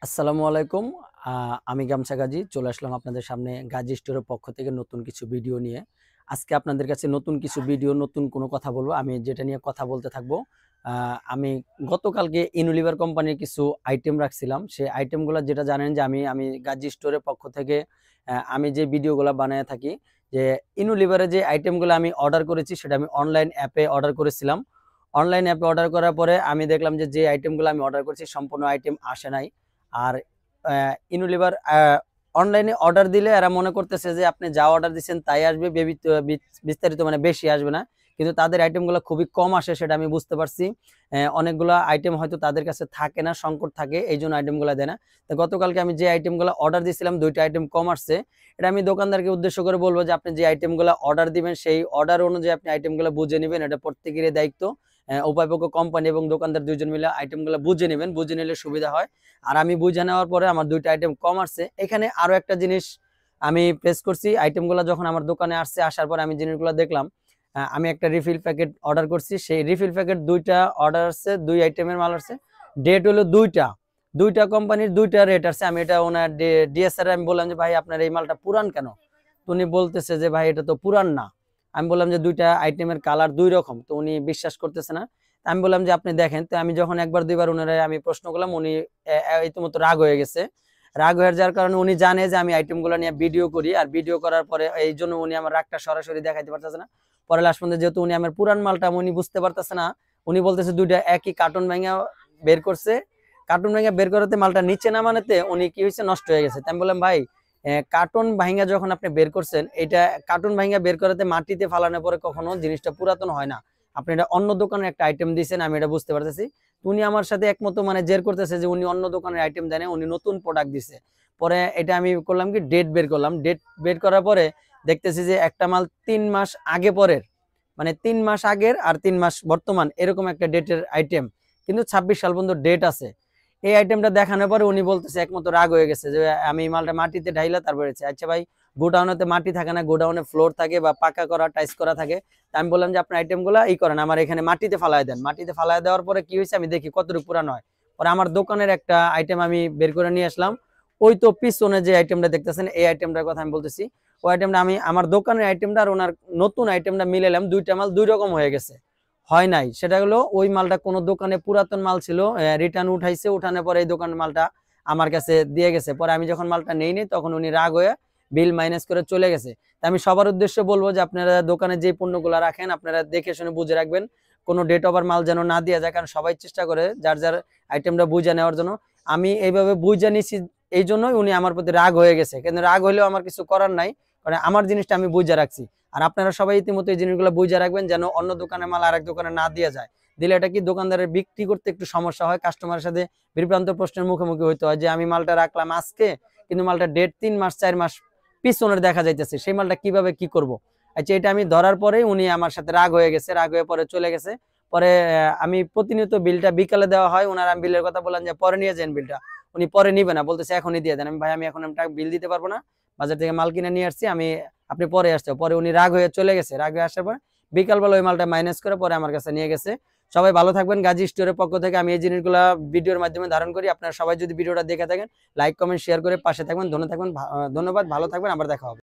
আসসালামু আলাইকুম। আমি গামছা গাজী চলে আসলাম আপনাদের সামনে গাজী স্টোরের পক্ষ থেকে নতুন কিছু ভিডিও নিয়ে। আজকে আপনাদের কাছে নতুন কিছু ভিডিও, নতুন কোনো কথা বলবো। আমি যেটা নিয়ে কথা বলতে থাকবো, আমি গতকালকে ইউনিলিভার কোম্পানির কিছু আইটেম রাখছিলাম। সেই আইটেমগুলো যেটা জানেন যে আমি গাজী স্টোরের পক্ষ থেকে আমি যে ভিডিওগুলো বানায় থাকি, যে ইউনিলিভারের যে আইটেমগুলো আমি অর্ডার করেছি সেটা আমি অনলাইন অ্যাপে অর্ডার করেছিলাম। অনলাইন অ্যাপে অর্ডার করার পরে আমি দেখলাম যে আইটেমগুলো আমি অর্ডার করেছি সম্পূর্ণ আইটেম আসে নাই। আর ইউনিলিভার অনলাইনে অর্ডার দিলে এরা মনে করতেছে যে আপনি যা অর্ডার দিচ্ছেন তাই আসবে, বিস্তারিত মানে বেশি আসবে না। কিন্তু তাদের আইটেমগুলো খুবই কম আসে, সেটা আমি বুঝতে পারছি। অনেকগুলো আইটেম হয়তো তাদের কাছে থাকে না, সংকট থাকে, এই জন্য আইটেমগুলো দেয় না। তো গতকালকে আমি যে আইটেমগুলো অর্ডার দিয়েছিলাম, 2টা আইটেম কম আসছে। এটা আমি দোকানদারকে উদ্দেশ্য করে বলবো যে আপনি যে আইটেমগুলো অর্ডার দিবেন সেই অর্ডার অনুযায়ী আপনি আইটেমগুলো বুঝে নেবেন। এটা প্রত্যেকেরই দায়িত্ব। উভয়পক্ষ কোম্পানি এবং দোকানদার দুইজন মিলে আইটেমগুলো বুঝে নেবেন, বুঝে নিলে সুবিধা হয়। আর আমি বুঝে নেওয়ার পরে আমার 2টা আইটেম কম আসছে। এখানে আরো একটা জিনিস আমি প্রেস করছি, আইটেমগুলো যখন আমার দোকানে আসছে, আসার পরে আমি জিনিসগুলো দেখলাম। আমি একটা রিফিল প্যাকেট অর্ডার করছি, সেই রিফিল প্যাকেট 2টা অর্ডার আসছে, 2 আইটেমের মাল আসছে। ডেট হলো 2টা, 2টা কোম্পানির 2টা রেট আসছে। আমি এটা ওনার ডিএসআর আমি বললাম যে ভাই আপনার এই মালটা পুরান কেন? তো উনি বলতেছে যে ভাই এটা তো পুরান না। আমি বললাম যে 2টা আইটেমের কালার 2 রকম, তো উনি বিশ্বাস করতেছে না। আমি বললাম যে আপনি দেখেন। তো আমি যখন একবার দুইবার ওনারা আমি প্রশ্ন করলাম, উনি ইতিমধ্যে রাগ হয়ে গেছে। রাগ হয়ে যাওয়ার কারণে উনি জানে যে আমি আইটেমগুলো নিয়ে ভিডিও করি, আর ভিডিও করার পরে এই জন্য উনি আমার রাগটা সরাসরি দেখাইতে পারতেছে না। পরে লাস্ট পর্যন্ত যেহেতু উনি আমার পুরান মালটা উনি বুঝতে পারতেছে না, উনি বলতেছে 2টা একই কার্টুন ভেঙে বের করছে। কার্টুন ভেঙে বের করাতে মালটা নিচে নামানোতে উনি কি হয়েছে, নষ্ট হয়ে গেছে। তাই আমি বললাম ভাই, কার্টুন ভাঙা যখন আপনি বের করছেন, এটা কার্টুন ভাঙা বের করাতে মাটিতে ফালানোর পরে কখনো জিনিসটা পুরাতন হয় না। আপনি এটা অন্য দোকানের একটা আইটেম দিয়েছেন, আমি এটা বুঝতে পারতেছি। উনি আমার সাথে একমত মানে জের করতেছে যে উনি অন্য দোকানের আইটেম দেন, উনি নতুন প্রোডাক্ট দিছে। পরে এটা আমি করলাম কি, ডেট বের করলাম। ডেট বের করার পরে দেখতেছি যে একটা মাল 3 মাস আগে পরের, মানে 3 মাস আগের আর 3 মাস বর্তমান, এরকম একটা ডেটের আইটেম, কিন্তু 26 সাল পর্যন্ত ডেট আছে। এই আইটেমটা দেখানোর পরে উনি বলতেছে একমত রাগ হয়ে গেছে যে আমি মালটা মাটিতে ঢাইলা তারপরে। আচ্ছা ভাই, গোডাউনেতে মাটি থাকে না, গোডাউনে ফ্লোর থাকে বা পাকা করা টাইস করা থাকে। আমি বললাম যে আপনার আইটেমগুলো ই করেন, আমার এখানে মাটিতে ফালায় দেন। মাটিতে ফালায় দেওয়ার পরে কি হয়েছে আমি দেখি কতটুকু পুরানো হয়। পরে আমার দোকানের একটা আইটেম আমি বের করে নিয়ে আসলাম। ওই তো পিছনে যে আইটেমটা দেখতেছেন, এই আইটেমটার কথা আমি বলতেছি। ওই আইটেমটা আমি আমার দোকানের আইটেমটা আর ওনার নতুন আইটেমটা মিলালাম, 2টা মাল 2 রকম হয়ে গেছে। হয় নাই, সেটা হলো ওই মালটা কোনো দোকানে পুরাতন মাল ছিল, রিটার্ন উঠাইছে, উঠানোর পরে এই দোকানের মালটা আমার কাছে দিয়ে গেছে। পরে আমি যখন মালটা নেই তখন উনি রাগ হয়ে বিল মাইনাস করে চলে গেছে। আমি সবার উদ্দেশ্যে বলবো যে আপনারা দোকানে যে পণ্যগুলো রাখেন আপনারা দেখে শুনে বুঝে রাখবেন, কোনো ডেট ওভার মাল যেন না দেওয়া যায়, কারণ সবাই চেষ্টা করে যার যার আইটেমটা বুঝে নেওয়ার জন্য। আমি এইভাবে বুঝে নিছি, এই জন্যই উনি আমার প্রতি রাগ হয়ে গেছে। কিন্তু রাগ হইলেও আমার কিছু করার নাই, কারণ আমার জিনিসটা আমি বুঝে রাখছি। আর আপনারা সবাই ইতিমধ্যে এই জিনিসগুলো বুঝে রাখবেন যেন অন্য দোকানের মাল আরেক দোকানে না দেওয়া যায়। দিলে এটা কি দোকানদারের বিক্রি করতে একটু সমস্যা হয়, কাস্টমারের সাথে বিভ্রান্ত প্রশ্নের মুখোমুখি হইতে হয় যে আমি মালটা রাখলাম আজকে, কিন্তু মালটা ডেট 3 মাস 4 মাস পিছনের দেখা যাইতেছে, সেই মালটা কিভাবে কি করব। আচ্ছা, এটা আমি ধরার পরে উনি আমার সাথে রাগ হয়ে গেছে, রাগ হয়ে পরে চলে গেছে। পরে আমি প্রতিনিয়ত বিলটা বিকালে দেওয়া হয়, ওনার আমি বিলের কথা বললাম যে পরে নিয়ে যান বিলটা। উনি পরে নিবে না, বলতেছে এখনই দিয়ে দেন। আমি ভাই আমি এখন বিল দিতে পারবো না, বাজার থেকে মাল কিনে নিয়ে আসছি, আপনি পরে আসছে। পরে উনি রাগ হয়ে চলে গেছে। রাগ হয়ে আসার পর বিকালবেলা ওই মালটা মাইনাস করে পরে আমার কাছে নিয়ে গেছে। সবাই ভালো থাকবেন। গাজী স্টোরের পক্ষ থেকে আমি এই জিনিসগুলো ভিডিওর মাধ্যমে ধারণ করি। আপনারা সবাই যদি ভিডিওটা দেখে থাকেন, লাইক কমেন্ট শেয়ার করে পাশে থাকবেন। ধন্যবাদ, ভালো থাকবেন, আবার দেখা হবে।